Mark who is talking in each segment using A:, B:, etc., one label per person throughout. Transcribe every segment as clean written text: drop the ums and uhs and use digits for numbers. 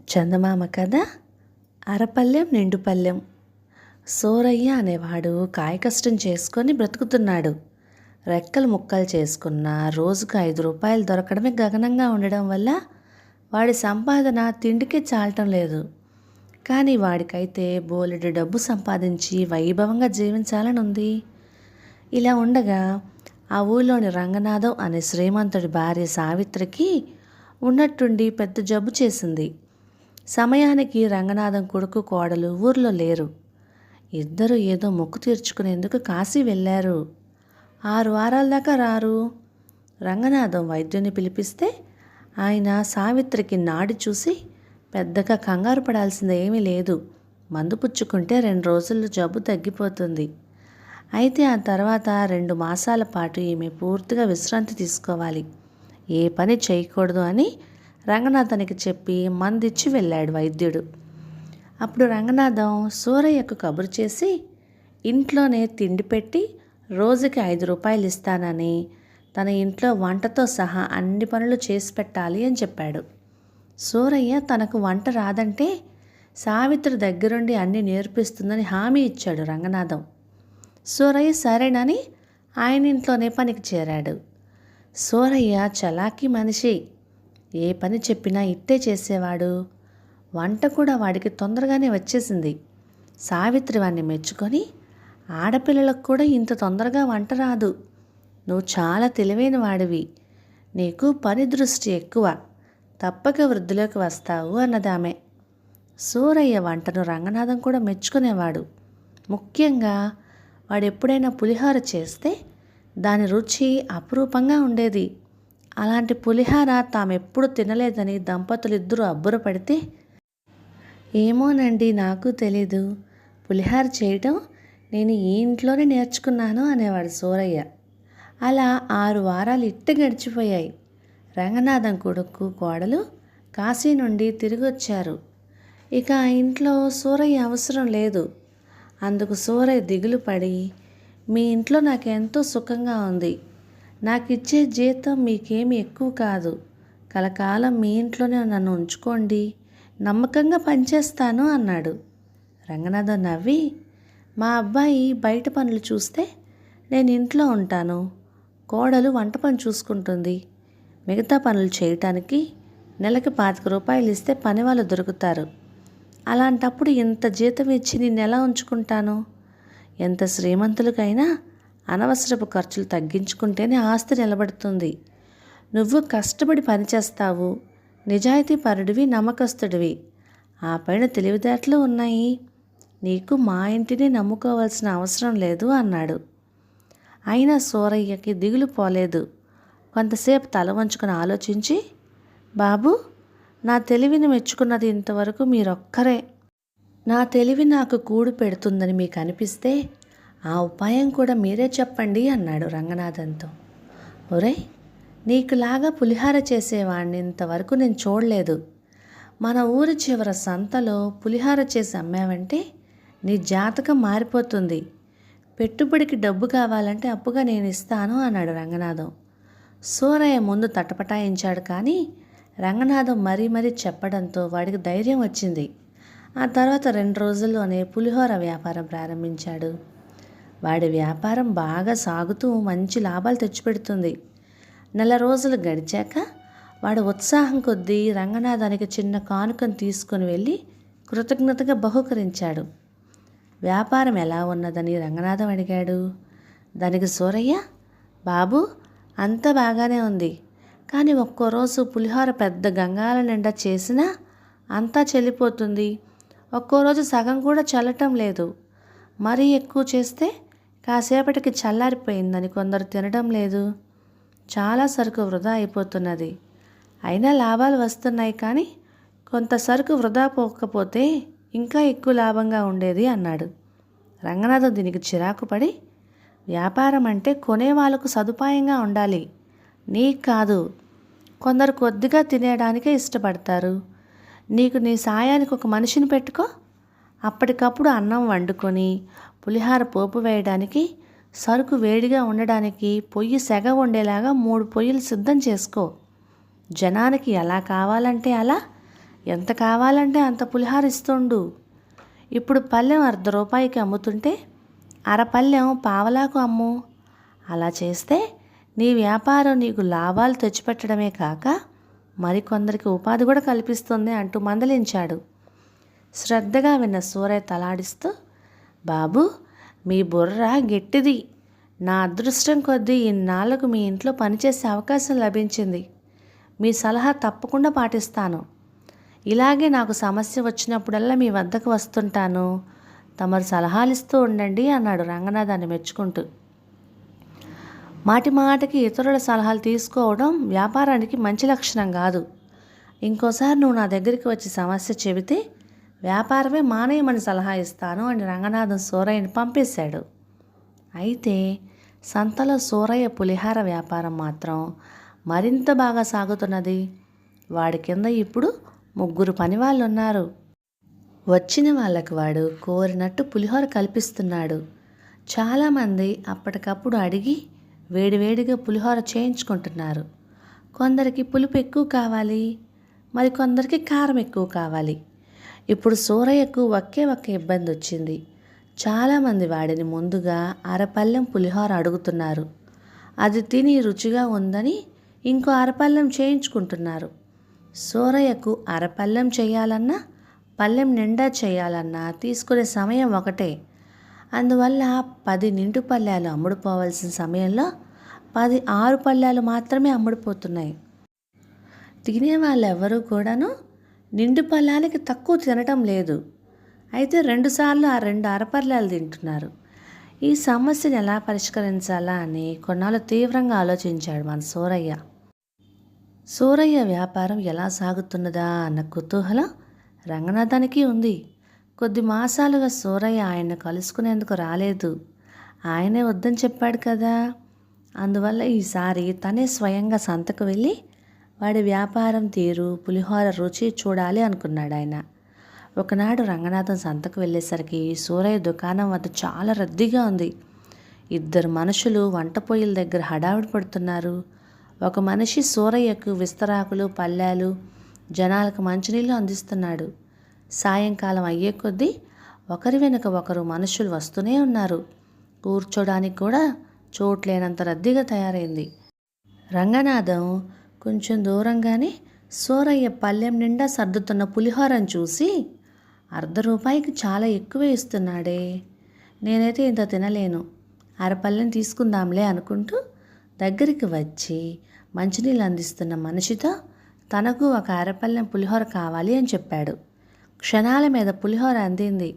A: చందమామ కథ అరపల్లెం నిండుపల్లెం. సూరయ్య అనేవాడు కాయకష్టం చేసుకొని బ్రతుకుతున్నాడు. రెక్కలు ముక్కలు చేసుకున్న రోజుకు 5 రూపాయలు దొరకడమే గగనంగా ఉండడం వల్ల వాడి సంపాదన తిండికే చాలటం లేదు. కానీ వాడికైతే బోలెడు డబ్బు సంపాదించి వైభవంగా జీవించాలని ఉంది. ఇలా ఉండగా ఆ ఊళ్ళోని రంగనాథం అనే శ్రీమంతుడి భార్య సావిత్రికి ఉన్నట్టుండి పెద్ద జబ్బు చేసింది. సమయానికి రంగనాథం కొడుకు కోడలు ఊర్లో లేరు. ఇద్దరు ఏదో మొక్కు తీర్చుకునేందుకు కాశీ వెళ్ళారు. 6 వారాల దాకా రారు. రంగనాథం వైద్యుని పిలిపిస్తే ఆయన సావిత్రికి నాడి చూసి పెద్దగా కంగారు పడాల్సింది ఏమీ లేదు, మందు పుచ్చుకుంటే 2 రోజుల్లో జబ్బు తగ్గిపోతుంది. అయితే ఆ తర్వాత 2 మాసాల పాటు ఈమె పూర్తిగా విశ్రాంతి తీసుకోవాలి, ఏ పని చేయకూడదు అని రంగనాథానికి చెప్పి మందిచ్చి వెళ్ళాడు వైద్యుడు. అప్పుడు రంగనాథం సూరయ్యకు కబురు చేసి ఇంట్లోనే తిండి పెట్టి రోజుకి 5 రూపాయలు ఇస్తానని, తన ఇంట్లో వంటతో సహా అన్ని పనులు చేసి పెట్టాలి అని చెప్పాడు. సూరయ్య తనకు వంట రాదంటే సావిత్రి దగ్గరుండి అన్నీ నేర్పిస్తుందని హామీ ఇచ్చాడు రంగనాథం. సూరయ్య సరేనని ఆయన ఇంట్లోనే పనికి చేరాడు. సూరయ్య చలాకీ మనిషి, ఏ పని చెప్పినా ఇట్టే చేసేవాడు. వంట కూడా వాడికి తొందరగానే వచ్చేసింది. సావిత్రి వాడిని మెచ్చుకొని, ఆడపిల్లలకు కూడా ఇంత తొందరగా వంట రాదు, నువ్వు చాలా తెలివైన వాడివి, నీకు పని దృష్టి ఎక్కువ, తప్పక వృద్ధిలోకి వస్తావు అన్నదామె. సూరయ్య వంటను రంగనాథం కూడా మెచ్చుకునేవాడు. ముఖ్యంగా వాడు ఎప్పుడైనా పులిహోర చేస్తే దాని రుచి అపురూపంగా ఉండేది. అలాంటి పులిహార తామెప్పుడు తినలేదని దంపతులిద్దరూ అబ్బురపడితే, ఏమోనండి నాకు తెలీదు, పులిహార చేయటం నేను ఈ ఇంట్లోనే నేర్చుకున్నాను అనేవాడు సూరయ్య. అలా 6 వారాలు ఇట్ట గడిచిపోయాయి. రంగనాథం కొడుకు కోడలు కాశీ నుండి తిరిగి వచ్చారు. ఇక ఆ ఇంట్లో సూరయ్య అవసరం లేదు. అందుకు సూరయ్య దిగులు పడి, మీ ఇంట్లో నాకెంతో సుఖంగా ఉంది, నాకు ఇచ్చే జీతం మీకేమి ఎక్కువ కాదు, కలకాలం మీ ఇంట్లోనే నన్ను ఉంచుకోండి, నమ్మకంగా పనిచేస్తాను అన్నాడు. రంగనాథం నవ్వి, మా అబ్బాయి బయట పనులు చూస్తే నేను ఇంట్లో ఉంటాను, కోడలు వంట పని చూసుకుంటుంది, మిగతా పనులు చేయటానికి నెలకి 25 రూపాయలు ఇస్తే పని వాళ్ళు దొరుకుతారు. అలాంటప్పుడు ఇంత జీతం ఇచ్చి నేను ఎలా ఉంచుకుంటాను? ఎంత శ్రీమంతులకైనా అనవసరపు ఖర్చులు తగ్గించుకుంటేనే ఆస్తి నిలబడుతుంది. నువ్వు కష్టపడి పనిచేస్తావు, నిజాయితీ పరుడివి, నమ్మకస్తుడివి, ఆ పైన తెలివితేటలు ఉన్నాయి, నీకు మా ఇంటిని నమ్ముకోవాల్సిన అవసరం లేదు అన్నాడు. అయినా సూరయ్యకి దిగులు పోలేదు. కొంతసేపు తల వంచుకొని ఆలోచించి, బాబు, నా తెలివిని మెచ్చుకున్నది ఇంతవరకు మీరొక్కరే. నా తెలివి నాకు కూడు పెడుతుందని మీకు అనిపిస్తే ఆ ఉపాయం కూడా మీరే చెప్పండి అన్నాడు రంగనాథంతో. ఒరేయ్, నీకులాగా పులిహార చేసేవాడిని ఇంతవరకు నేను చూడలేదు. మన ఊరి చివర సంతలో పులిహార చేసి అమ్మావంటే నీ జాతకం మారిపోతుంది. పెట్టుబడికి డబ్బు కావాలంటే అప్పుగా నేను ఇస్తాను అన్నాడు రంగనాథం. సూరయ్య ముందు తటపటాయించాడు, కానీ రంగనాథం మరీ మరీ చెప్పడంతో వాడికి ధైర్యం వచ్చింది. ఆ తర్వాత 2 రోజుల్లోనే పులిహోర వ్యాపారం ప్రారంభించాడు. వాడి వ్యాపారం బాగా సాగుతూ మంచి లాభాలు తెచ్చిపెడుతుంది. 4 రోజులు గడిచాక వాడు ఉత్సాహం కొద్దీ రంగనాథానికి చిన్న కానుకను తీసుకుని వెళ్ళి కృతజ్ఞతగా బహుకరించాడు. వ్యాపారం ఎలా ఉన్నదని రంగనాథం అడిగాడు. దానికి సూరయ్య, బాబు, అంతా బాగానే ఉంది, కానీ ఒక్కో రోజు పులిహోర పెద్ద గంగాల నిండా చేసినా అంతా చెల్లిపోతుంది, ఒక్కో రోజు సగం కూడా చల్లటం లేదు, మరీ ఎక్కువ చేస్తే కాసేపటికి చల్లారిపోయిందని కొందరు తినడం లేదు, చాలా సరుకు వృధా అయిపోతున్నది, అయినా లాభాలు వస్తున్నాయి, కానీ కొంత సరుకు వృధా పోకపోతే ఇంకా ఎక్కువ లాభంగా ఉండేది అన్నాడు. రంగనాథం దీనికి చిరాకు పడి, వ్యాపారం అంటే కొనేవాళ్ళకు సదుపాయంగా ఉండాలి, నీకు కాదు, కొందరు కొద్దిగా తినేయడానికే ఇష్టపడతారు, నీకు నీ సాయానికి ఒక మనిషిని పెట్టుకో, అప్పటికప్పుడు అన్నం వండుకొని పులిహార పోపు వేయడానికి, సరుకు వేడిగా ఉండడానికి పొయ్యి సెగ ఉండేలాగా 3 పొయ్యిలు సిద్ధం చేసుకో, జనానికి ఎలా కావాలంటే అలా ఎంత కావాలంటే అంత పులిహార ఇస్తుండు. ఇప్పుడు పళ్ళెం ₹1/2కి అమ్ముతుంటే అరపళ్ళెం పావలాకు అమ్ము. అలా చేస్తే నీ వ్యాపారం నీకు లాభాలు తెచ్చిపెట్టడమే కాక మరికొందరికి ఉపాధి కూడా కల్పిస్తుంది అంటూ మందలించాడు. శ్రద్ధగా విన్న సూరయ్య తలాడిస్తూ, బాబు, మీ బుర్ర గట్టిది. నా అదృష్టం కొద్దీ ఇన్నాళ్లకు మీ ఇంట్లో పనిచేసే అవకాశం లభించింది. మీ సలహా తప్పకుండా పాటిస్తాను. ఇలాగే నాకు సమస్య వచ్చినప్పుడల్లా మీ వద్దకు వస్తుంటాను. తమరు సలహాలు ఇస్తూ ఉండండి అన్నాడు రంగనాథాన్ని మెచ్చుకుంటూ. మాటి మాటికి ఇతరుల సలహాలు తీసుకోవడం వ్యాపారానికి మంచి లక్షణం కాదు. ఇంకోసారి నువ్వు నా దగ్గరికి వచ్చి సమస్య చెబితే వ్యాపారమే మానేయమని సలహా ఇస్తాను అని రంగనాథం సూరయ్యని పంపేశాడు. అయితే సంతలో సూరయ్య పులిహార వ్యాపారం మాత్రం మరింత బాగా సాగుతున్నది. వాడి కింద ఇప్పుడు 3 పనివాళ్ళు ఉన్నారు. వచ్చిన వాళ్ళకి వాడు కోరినట్టు పులిహోర కల్పిస్తున్నాడు. చాలామంది అప్పటికప్పుడు అడిగి వేడివేడిగా పులిహోర చేయించుకుంటున్నారు. కొందరికి పులుపు ఎక్కువ కావాలి, మరికొందరికి కారం ఎక్కువ కావాలి. ఇప్పుడు సూరయ్యకు ఒకే ఇబ్బంది వచ్చింది. చాలామంది వాడిని ముందుగా అరపళ్ళెం పులిహోర అడుగుతున్నారు. అది తిని రుచిగా ఉందని ఇంకో అరపళ్ళెం చేయించుకుంటున్నారు. సూరయ్యకు అరపళ్ళెం చేయాలన్నా పళ్ళెం నిండా చేయాలన్నా తీసుకునే సమయం ఒకటే. అందువల్ల 10 నిండు పళ్ళాలు అమ్ముడుపోవాల్సిన సమయంలో 10 6 పళ్ళాలు మాత్రమే అమ్ముడుపోతున్నాయి. తినేవాళ్ళెవరూ కూడాను నిండు పళ్ళానికి తక్కువ తినటం లేదు. అయితే 2 సార్లు ఆ 2 అరపళ్ళాలు తింటున్నారు. ఈ సమస్యను ఎలా పరిష్కరించాలా అని కొన్నాళ్ళు తీవ్రంగా ఆలోచించాడు మన సూరయ్య. సూరయ్య వ్యాపారం ఎలా సాగుతున్నదా అన్న కుతూహలం రంగనాథానికి ఉంది. కొద్ది మాసాలుగా సూరయ్య ఆయన్ను కలుసుకునేందుకు రాలేదు. ఆయనే వద్దని చెప్పాడు కదా. అందువల్ల ఈసారి తనే స్వయంగా సంతకు వెళ్ళి వాడి వ్యాపారం తీరు, పులిహోర రుచి చూడాలి అనుకున్నాడు ఆయన. ఒకనాడు రంగనాథం సంతకు వెళ్ళేసరికి సూరయ్య దుకాణం వద్ద చాలా రద్దీగా ఉంది. 2 మనుషులు వంట పొయ్యిల దగ్గర హడావిడి పడుతున్నారు. ఒక మనిషి సూరయ్యకు విస్తరాకులు, పళ్ళాలు, జనాలకు మంచినీళ్ళు అందిస్తున్నాడు. సాయంకాలం అయ్యే కొద్దీ ఒకరి వెనుక ఒకరు మనుషులు వస్తూనే ఉన్నారు. కూర్చోడానికి కూడా చోట్లేనంత రద్దీగా తయారైంది. రంగనాథం కొంచెం దూరంగానే సూరయ్య పళ్ళెం నిండా సర్దుతున్న పులిహోరను చూసి, ₹1/2కి చాలా ఎక్కువే ఇస్తున్నాడే, నేనైతే ఇంత తినలేను, అరపళ్ళెం తీసుకుందాంలే అనుకుంటూ దగ్గరికి వచ్చి మంచినీళ్ళు అందిస్తున్న మనిషితో తనకు ఒక అరపళ్ళెం పులిహోర కావాలి అని చెప్పాడు. క్షణాల మీద పులిహోర అందింది.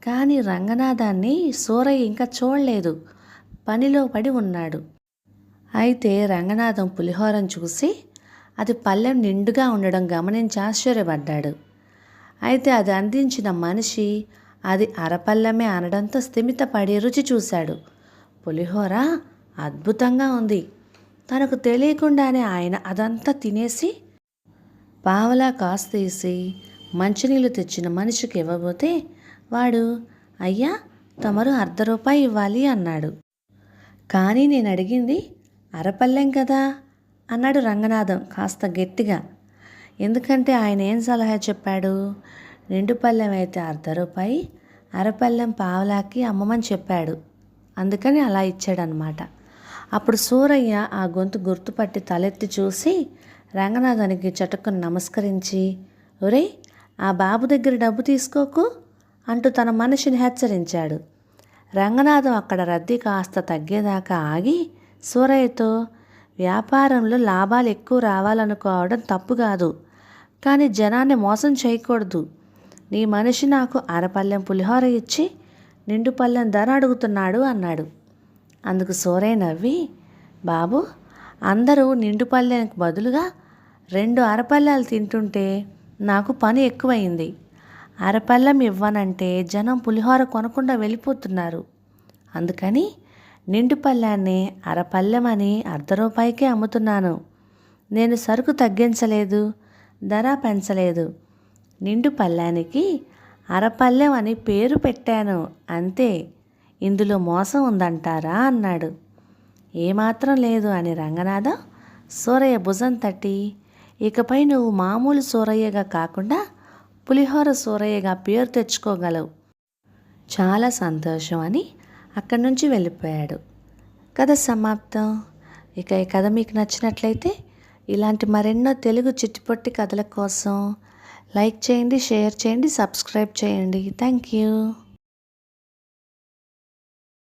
A: కానీ రంగనాథాన్ని సూరయ్య ఇంకా చూడలేదు, పనిలో పడి ఉన్నాడు. అయితే రంగనాథం పులిహోరను చూసి అది పళ్ళెం నిండుగా ఉండడం గమనించి ఆశ్చర్యపడ్డాడు. అయితే అది అందించిన మనిషి అది అరపళ్ళెమే అనడంతో స్థిమితపడి రుచి చూశాడు. పులిహోర అద్భుతంగా ఉంది. తనకు తెలియకుండానే ఆయన అదంతా తినేసి పావలా కాసు తీసి మంచినీళ్ళు తెచ్చిన మనిషికి ఇవ్వబోతే వాడు, అయ్యా, తమరు ₹1/2 ఇవ్వాలి అన్నాడు. కానీ నేను అడిగింది అరపళ్ళెం కదా అన్నాడు రంగనాథం కాస్త గట్టిగా. ఎందుకంటే ఆయన ఏం సలహా చెప్పాడు, నిండు పళ్ళెం అయితే ₹1/2, అరపళ్ళెం పావలాకి అమ్మమని చెప్పాడు. అందుకని అలా ఇచ్చాడనమాట. అప్పుడు సూరయ్య ఆ గొంతు గుర్తుపట్టి తలెత్తి చూసి రంగనాథానికి చటుక్కున నమస్కరించి, ఒరేయ్, ఆ బాబు దగ్గర డబ్బు తీసుకోకు అంటూ తన మనిషిని హెచ్చరించాడు. రంగనాథం అక్కడ రద్దీ కాస్త తగ్గేదాకా ఆగి సూరయ్యతో, వ్యాపారంలో లాభాలు ఎక్కువ రావాలనుకోవడం తప్పు కాదు, కానీ జనాన్ని మోసం చేయకూడదు. నీ మనిషి నాకు అరపళ్ళెం పులిహోర ఇచ్చి నిండు పళ్ళెం ధర అడుగుతున్నాడు అన్నాడు. అందుకు సూరయ్య నవ్వి, బాబు, అందరూ నిండు పళ్ళెంకు బదులుగా 2 అరపళ్ళాలు తింటుంటే నాకు పని ఎక్కువైంది. అరపళ్ళెం ఇవ్వనంటే జనం పులిహోర కొనకుండా వెళ్ళిపోతున్నారు. అందుకని నిండు పళ్ళాన్ని అరపళ్ళెమని ₹1/2కే అమ్ముతున్నాను. నేను సరుకు తగ్గించలేదు, ధర పెంచలేదు. నిండు పళ్ళానికి అరపళ్ళెం అని పేరు పెట్టాను అంతే. ఇందులో మోసం ఉందంటారా అన్నాడు. ఏమాత్రం లేదు అని రంగనాథం సూరయ్య భుజం తట్టి, ఇకపై నువ్వు మామూలు సూరయ్యగా కాకుండా పులిహోర సూరయ్యగా పేరు తెచ్చుకోగలవు. చాలా సంతోషం అని అక్కడి నుంచి వెళ్ళిపోయాడు. కథ సమాప్తం. ఇక ఈ కథ మీకు నచ్చినట్లయితే ఇలాంటి మరెన్నో తెలుగు చిట్టిపొట్టి కథల కోసం లైక్ చేయండి, షేర్ చేయండి, సబ్స్క్రైబ్ చేయండి. Thank you.